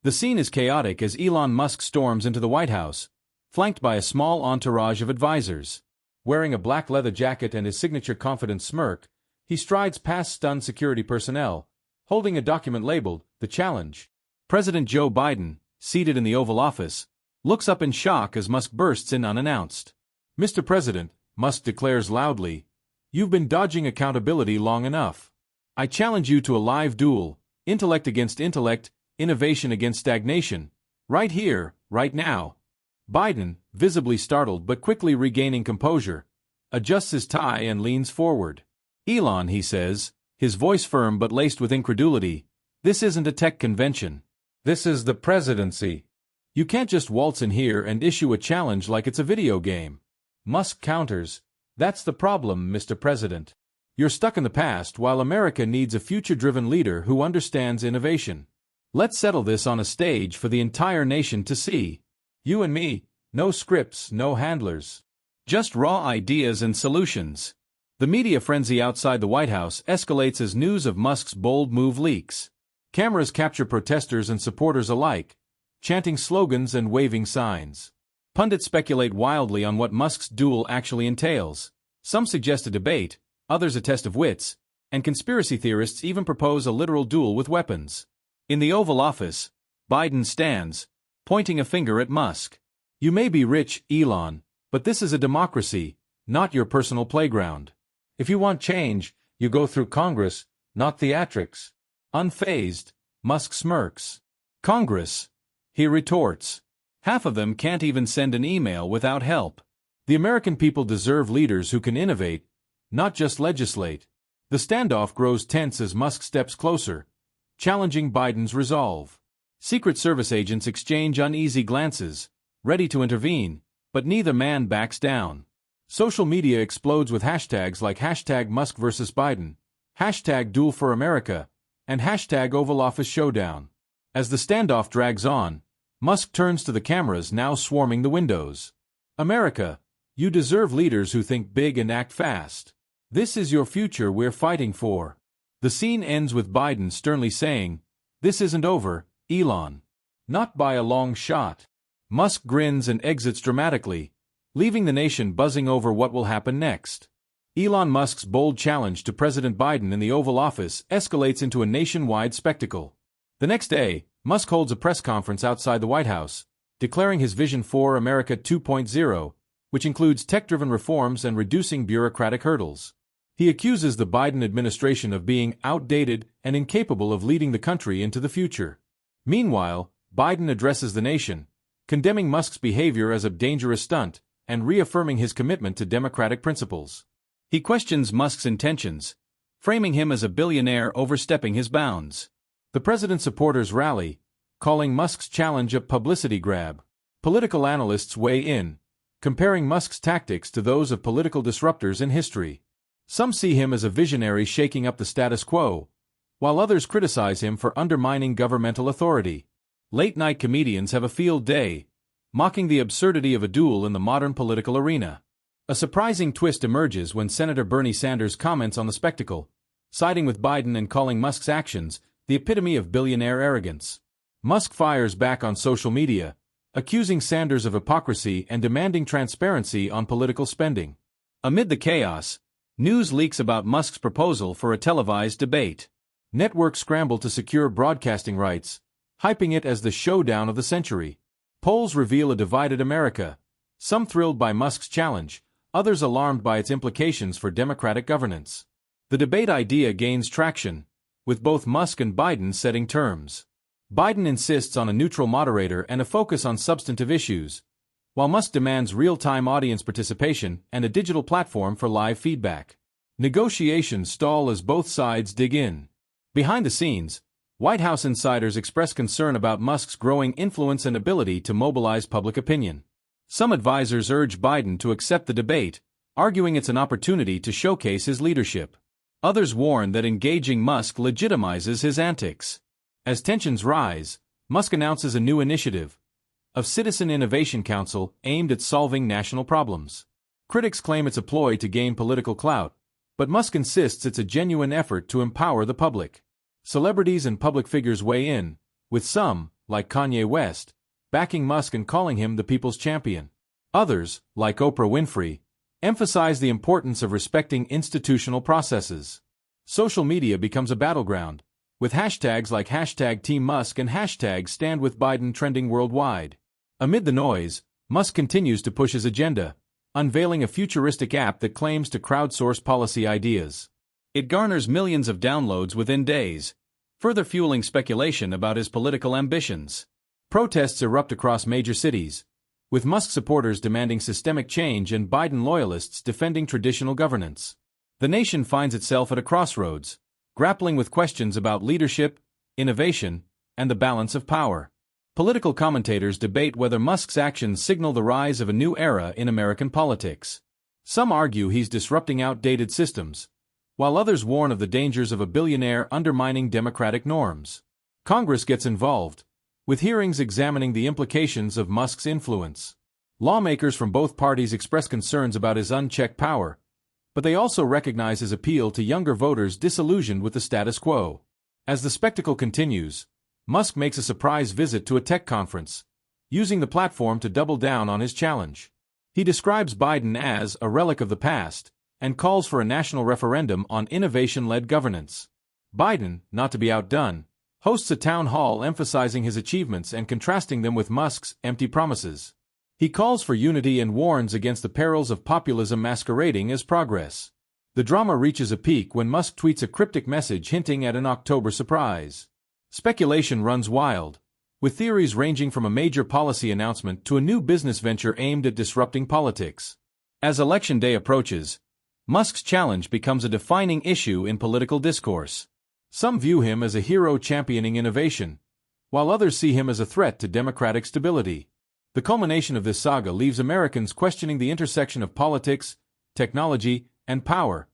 The scene is chaotic as Elon Musk storms into the White House, flanked by a small entourage of advisors. Wearing a black leather jacket and his signature confident smirk, he strides past stunned security personnel, holding a document labeled, "The Challenge." President Joe Biden, seated in the Oval Office, looks up in shock as Musk bursts in unannounced. "Mr. President," Musk declares loudly, "you've been dodging accountability long enough. I challenge you to a live duel, intellect against intellect, innovation against stagnation, right here, right now." Biden, visibly startled but quickly regaining composure, adjusts his tie and leans forward. "Elon," he says, his voice firm but laced with incredulity, "this isn't a tech convention. This is the presidency. You can't just waltz in here and issue a challenge like it's a video game." Musk counters, "That's the problem, Mr. President. You're stuck in the past while America needs a future-driven leader who understands innovation. Let's settle this on a stage for the entire nation to see. You and me, no scripts, no handlers. Just raw ideas and solutions." The media frenzy outside the White House escalates as news of Musk's bold move leaks. Cameras capture protesters and supporters alike, chanting slogans and waving signs. Pundits speculate wildly on what Musk's duel actually entails. Some suggest a debate, others a test of wits, and conspiracy theorists even propose a literal duel with weapons. In the Oval Office, Biden stands, pointing a finger at Musk. "You may be rich, Elon, but this is a democracy, not your personal playground. If you want change, you go through Congress, not theatrics." Unfazed, Musk smirks. "Congress?" he retorts. "Half of them can't even send an email without help. The American people deserve leaders who can innovate, not just legislate." The standoff grows tense as Musk steps closer, challenging Biden's resolve. Secret Service agents exchange uneasy glances, ready to intervene, but neither man backs down. Social media explodes with hashtags like hashtag Musk vs. Biden, hashtag Duel for America, and hashtag Oval Office Showdown. As the standoff drags on, Musk turns to the cameras now swarming the windows. "America, you deserve leaders who think big and act fast. This is your future we're fighting for." The scene ends with Biden sternly saying, "This isn't over, Elon. Not by a long shot." Musk grins and exits dramatically, leaving the nation buzzing over what will happen next. Elon Musk's bold challenge to President Biden in the Oval Office escalates into a nationwide spectacle. The next day, Musk holds a press conference outside the White House, declaring his vision for America 2.0, which includes tech-driven reforms and reducing bureaucratic hurdles. He accuses the Biden administration of being outdated and incapable of leading the country into the future. Meanwhile, Biden addresses the nation, condemning Musk's behavior as a dangerous stunt and reaffirming his commitment to democratic principles. He questions Musk's intentions, framing him as a billionaire overstepping his bounds. The president's supporters rally, calling Musk's challenge a publicity grab. Political analysts weigh in, comparing Musk's tactics to those of political disruptors in history. Some see him as a visionary shaking up the status quo, while others criticize him for undermining governmental authority. Late-night comedians have a field day, mocking the absurdity of a duel in the modern political arena. A surprising twist emerges when Senator Bernie Sanders comments on the spectacle, siding with Biden and calling Musk's actions the epitome of billionaire arrogance. Musk fires back on social media, accusing Sanders of hypocrisy and demanding transparency on political spending. Amid the chaos, news leaks about Musk's proposal for a televised debate. Networks scramble to secure broadcasting rights, hyping it as the showdown of the century. Polls reveal a divided America, some thrilled by Musk's challenge, others alarmed by its implications for democratic governance. The debate idea gains traction, with both Musk and Biden setting terms. Biden insists on a neutral moderator and a focus on substantive issues, while Musk demands real-time audience participation and a digital platform for live feedback. Negotiations stall as both sides dig in. Behind the scenes, White House insiders express concern about Musk's growing influence and ability to mobilize public opinion. Some advisors urge Biden to accept the debate, arguing it's an opportunity to showcase his leadership. Others warn that engaging Musk legitimizes his antics. As tensions rise, Musk announces a new initiative, a Citizen Innovation Council aimed at solving national problems. Critics claim it's a ploy to gain political clout, but Musk insists it's a genuine effort to empower the public. Celebrities and public figures weigh in, with some, like Kanye West, backing Musk and calling him the people's champion. Others, like Oprah Winfrey, emphasize the importance of respecting institutional processes. Social media becomes a battleground, with hashtags like #TeamMusk and #StandWithBiden trending worldwide. Amid the noise, Musk continues to push his agenda, unveiling a futuristic app that claims to crowdsource policy ideas. It garners millions of downloads within days, further fueling speculation about his political ambitions. Protests erupt across major cities, with Musk supporters demanding systemic change and Biden loyalists defending traditional governance. The nation finds itself at a crossroads, grappling with questions about leadership, innovation, and the balance of power. Political commentators debate whether Musk's actions signal the rise of a new era in American politics. Some argue he's disrupting outdated systems, while others warn of the dangers of a billionaire undermining democratic norms. Congress gets involved, with hearings examining the implications of Musk's influence. Lawmakers from both parties express concerns about his unchecked power, but they also recognize his appeal to younger voters disillusioned with the status quo. As the spectacle continues, Musk makes a surprise visit to a tech conference, using the platform to double down on his challenge. He describes Biden as a relic of the past and calls for a national referendum on innovation-led governance. Biden, not to be outdone, hosts a town hall emphasizing his achievements and contrasting them with Musk's empty promises. He calls for unity and warns against the perils of populism masquerading as progress. The drama reaches a peak when Musk tweets a cryptic message hinting at an October surprise. Speculation runs wild, with theories ranging from a major policy announcement to a new business venture aimed at disrupting politics. As Election Day approaches, Musk's challenge becomes a defining issue in political discourse. Some view him as a hero championing innovation, while others see him as a threat to democratic stability. The culmination of this saga leaves Americans questioning the intersection of politics, technology, and power,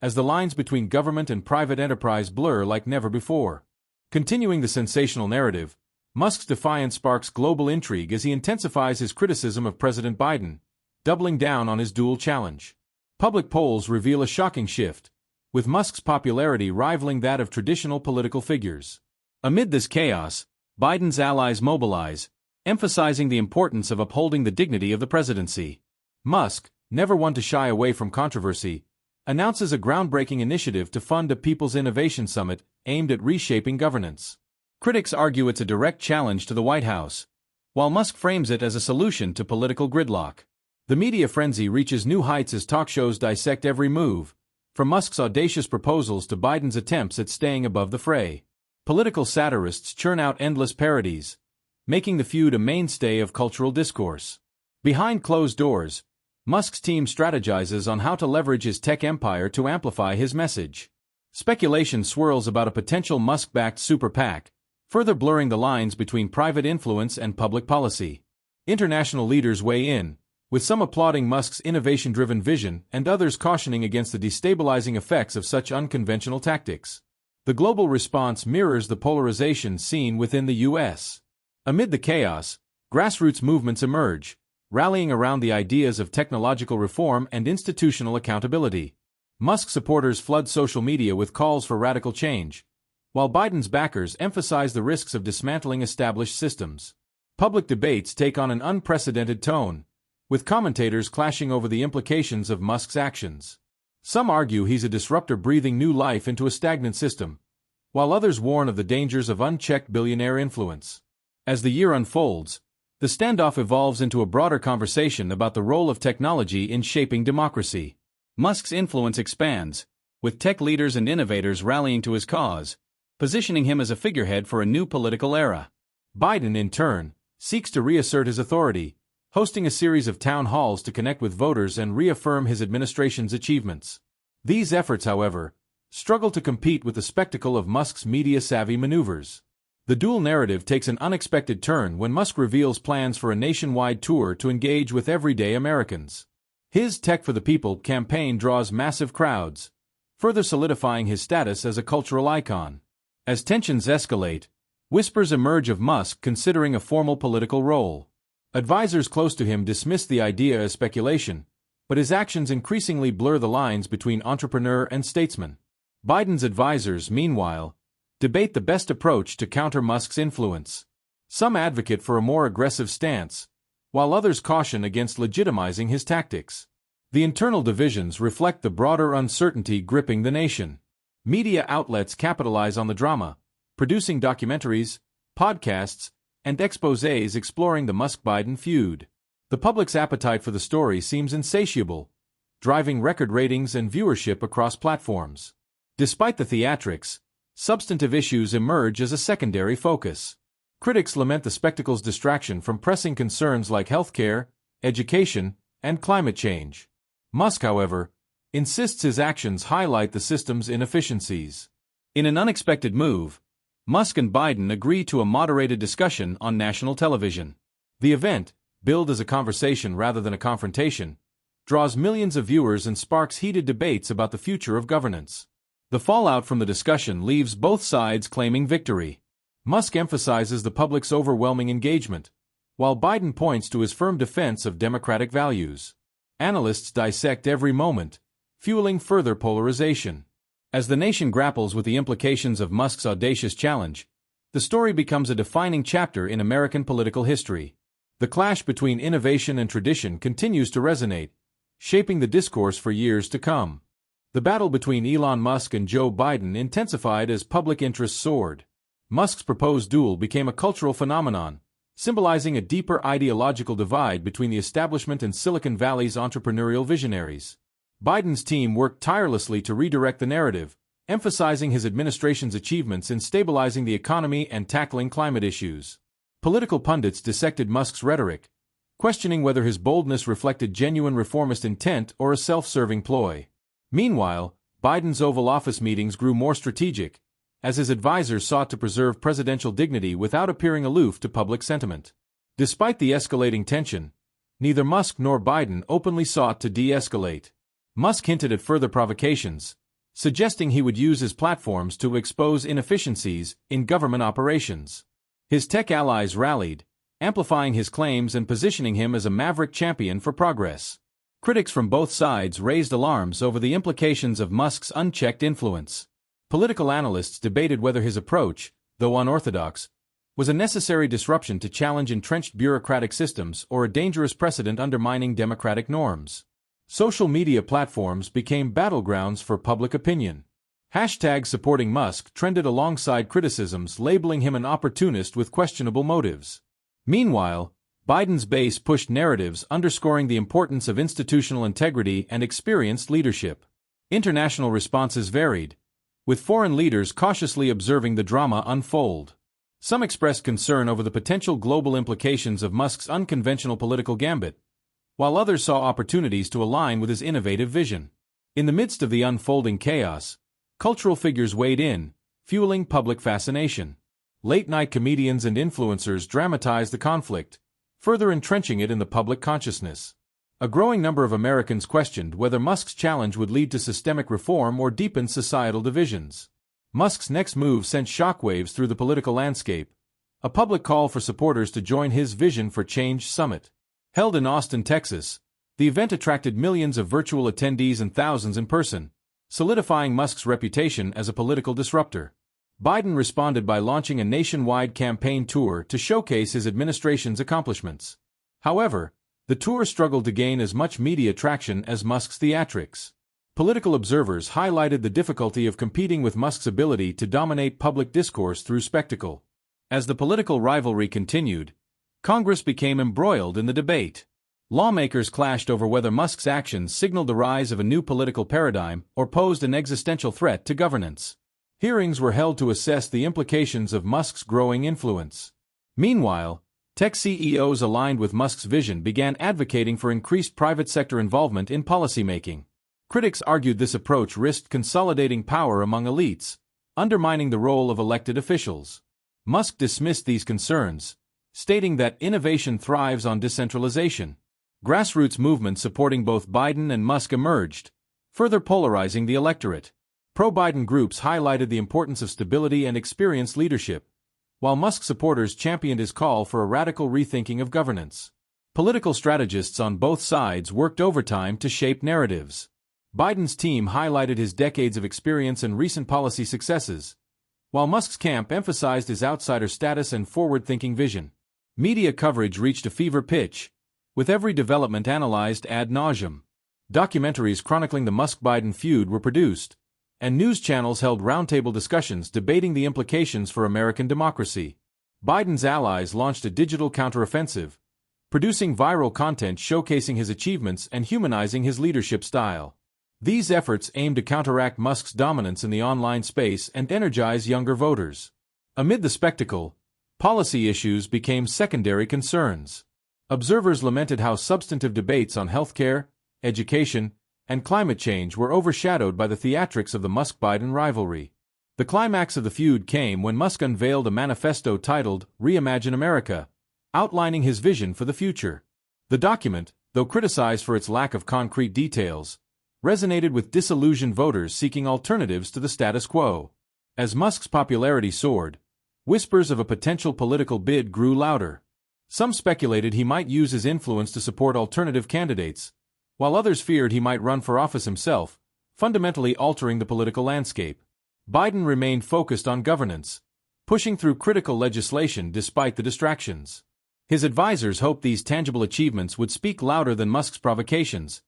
as the lines between government and private enterprise blur like never before. Continuing the sensational narrative, Musk's defiance sparks global intrigue as he intensifies his criticism of President Biden, doubling down on his dual challenge. Public polls reveal a shocking shift, with Musk's popularity rivaling that of traditional political figures. Amid this chaos, Biden's allies mobilize, emphasizing the importance of upholding the dignity of the presidency. Musk, never one to shy away from controversy, announces a groundbreaking initiative to fund a People's Innovation Summit aimed at reshaping governance. Critics argue it's a direct challenge to the White House, while Musk frames it as a solution to political gridlock. The media frenzy reaches new heights as talk shows dissect every move, from Musk's audacious proposals to Biden's attempts at staying above the fray. Political satirists churn out endless parodies, making the feud a mainstay of cultural discourse. Behind closed doors, Musk's team strategizes on how to leverage his tech empire to amplify his message. Speculation swirls about a potential Musk-backed super PAC, further blurring the lines between private influence and public policy. International leaders weigh in, with some applauding Musk's innovation-driven vision and others cautioning against the destabilizing effects of such unconventional tactics. The global response mirrors the polarization seen within the U.S. Amid the chaos, grassroots movements emerge, rallying around the ideas of technological reform and institutional accountability. Musk supporters flood social media with calls for radical change, while Biden's backers emphasize the risks of dismantling established systems. Public debates take on an unprecedented tone, with commentators clashing over the implications of Musk's actions. Some argue he's a disruptor breathing new life into a stagnant system, while others warn of the dangers of unchecked billionaire influence. As the year unfolds, the standoff evolves into a broader conversation about the role of technology in shaping democracy. Musk's influence expands, with tech leaders and innovators rallying to his cause, positioning him as a figurehead for a new political era. Biden, in turn, seeks to reassert his authority, hosting a series of town halls to connect with voters and reaffirm his administration's achievements. These efforts, however, struggle to compete with the spectacle of Musk's media-savvy maneuvers. The dual narrative takes an unexpected turn when Musk reveals plans for a nationwide tour to engage with everyday Americans. His Tech for the People campaign draws massive crowds, further solidifying his status as a cultural icon. As tensions escalate, whispers emerge of Musk considering a formal political role. Advisors close to him dismiss the idea as speculation, but his actions increasingly blur the lines between entrepreneur and statesman. Biden's advisors, meanwhile, debate the best approach to counter Musk's influence. Some advocate for a more aggressive stance, while others caution against legitimizing his tactics. The internal divisions reflect the broader uncertainty gripping the nation. Media outlets capitalize on the drama, producing documentaries, podcasts, and exposés exploring the Musk-Biden feud. The public's appetite for the story seems insatiable, driving record ratings and viewership across platforms. Despite the theatrics, substantive issues emerge as a secondary focus. Critics lament the spectacle's distraction from pressing concerns like healthcare, education, and climate change. Musk, however, insists his actions highlight the system's inefficiencies. In an unexpected move, Musk and Biden agree to a moderated discussion on national television. The event, billed as a conversation rather than a confrontation, draws millions of viewers and sparks heated debates about the future of governance. The fallout from the discussion leaves both sides claiming victory. Musk emphasizes the public's overwhelming engagement, while Biden points to his firm defense of democratic values. Analysts dissect every moment, fueling further polarization. As the nation grapples with the implications of Musk's audacious challenge, the story becomes a defining chapter in American political history. The clash between innovation and tradition continues to resonate, shaping the discourse for years to come. The battle between Elon Musk and Joe Biden intensified as public interest soared. Musk's proposed duel became a cultural phenomenon, symbolizing a deeper ideological divide between the establishment and Silicon Valley's entrepreneurial visionaries. Biden's team worked tirelessly to redirect the narrative, emphasizing his administration's achievements in stabilizing the economy and tackling climate issues. Political pundits dissected Musk's rhetoric, questioning whether his boldness reflected genuine reformist intent or a self-serving ploy. Meanwhile, Biden's Oval Office meetings grew more strategic, as his advisors sought to preserve presidential dignity without appearing aloof to public sentiment. Despite the escalating tension, neither Musk nor Biden openly sought to de-escalate. Musk hinted at further provocations, suggesting he would use his platforms to expose inefficiencies in government operations. His tech allies rallied, amplifying his claims and positioning him as a maverick champion for progress. Critics from both sides raised alarms over the implications of Musk's unchecked influence. Political analysts debated whether his approach, though unorthodox, was a necessary disruption to challenge entrenched bureaucratic systems or a dangerous precedent undermining democratic norms. Social media platforms became battlegrounds for public opinion. Hashtags supporting Musk trended alongside criticisms labeling him an opportunist with questionable motives. Meanwhile, Biden's base pushed narratives underscoring the importance of institutional integrity and experienced leadership. International responses varied, with foreign leaders cautiously observing the drama unfold. Some expressed concern over the potential global implications of Musk's unconventional political gambit, while others saw opportunities to align with his innovative vision. In the midst of the unfolding chaos, cultural figures weighed in, fueling public fascination. Late-night comedians and influencers dramatized the conflict, further entrenching it in the public consciousness. A growing number of Americans questioned whether Musk's challenge would lead to systemic reform or deepen societal divisions. Musk's next move sent shockwaves through the political landscape, a public call for supporters to join his Vision for Change summit. Held in Austin, Texas, the event attracted millions of virtual attendees and thousands in person, solidifying Musk's reputation as a political disruptor. Biden responded by launching a nationwide campaign tour to showcase his administration's accomplishments. However, the tour struggled to gain as much media traction as Musk's theatrics. Political observers highlighted the difficulty of competing with Musk's ability to dominate public discourse through spectacle. As the political rivalry continued, Congress became embroiled in the debate. Lawmakers clashed over whether Musk's actions signaled the rise of a new political paradigm or posed an existential threat to governance. Hearings were held to assess the implications of Musk's growing influence. Meanwhile, tech CEOs aligned with Musk's vision began advocating for increased private sector involvement in policymaking. Critics argued this approach risked consolidating power among elites, undermining the role of elected officials. Musk dismissed these concerns, stating that innovation thrives on decentralization. Grassroots movements supporting both Biden and Musk emerged, further polarizing the electorate. Pro-Biden groups highlighted the importance of stability and experienced leadership, while Musk supporters championed his call for a radical rethinking of governance. Political strategists on both sides worked overtime to shape narratives. Biden's team highlighted his decades of experience and recent policy successes, while Musk's camp emphasized his outsider status and forward-thinking vision. Media coverage reached a fever pitch, with every development analyzed ad nauseum. Documentaries chronicling the Musk-Biden feud were produced, and news channels held roundtable discussions debating the implications for American democracy. Biden's allies launched a digital counteroffensive, producing viral content showcasing his achievements and humanizing his leadership style. These efforts aimed to counteract Musk's dominance in the online space and energize younger voters. Amid the spectacle, policy issues became secondary concerns. Observers lamented how substantive debates on healthcare, education, and climate change were overshadowed by the theatrics of the Musk-Biden rivalry. The climax of the feud came when Musk unveiled a manifesto titled Reimagine America, outlining his vision for the future. The document, though criticized for its lack of concrete details, resonated with disillusioned voters seeking alternatives to the status quo. As Musk's popularity soared, whispers of a potential political bid grew louder. Some speculated he might use his influence to support alternative candidates, while others feared he might run for office himself, fundamentally altering the political landscape. Biden remained focused on governance, pushing through critical legislation despite the distractions. His advisors hoped these tangible achievements would speak louder than Musk's provocations,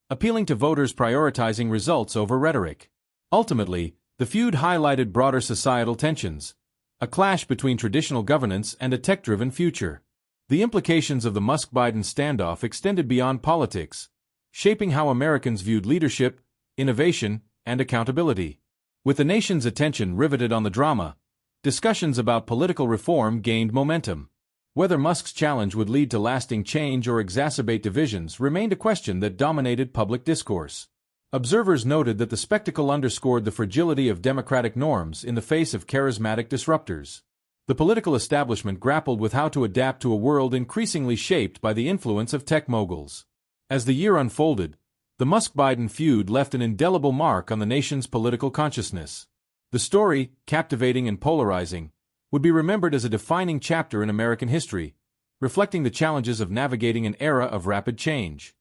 appealing to voters prioritizing results over rhetoric. Ultimately, the feud highlighted broader societal tensions, a clash between traditional governance and a tech-driven future. The implications of the Musk-Biden standoff extended beyond politics, shaping how Americans viewed leadership, innovation, and accountability. With the nation's attention riveted on the drama, discussions about political reform gained momentum. Whether Musk's challenge would lead to lasting change or exacerbate divisions remained a question that dominated public discourse. Observers noted that the spectacle underscored the fragility of democratic norms in the face of charismatic disruptors. The political establishment grappled with how to adapt to a world increasingly shaped by the influence of tech moguls. As the year unfolded, the Musk-Biden feud left an indelible mark on the nation's political consciousness. The story, captivating and polarizing, would be remembered as a defining chapter in American history, reflecting the challenges of navigating an era of rapid change.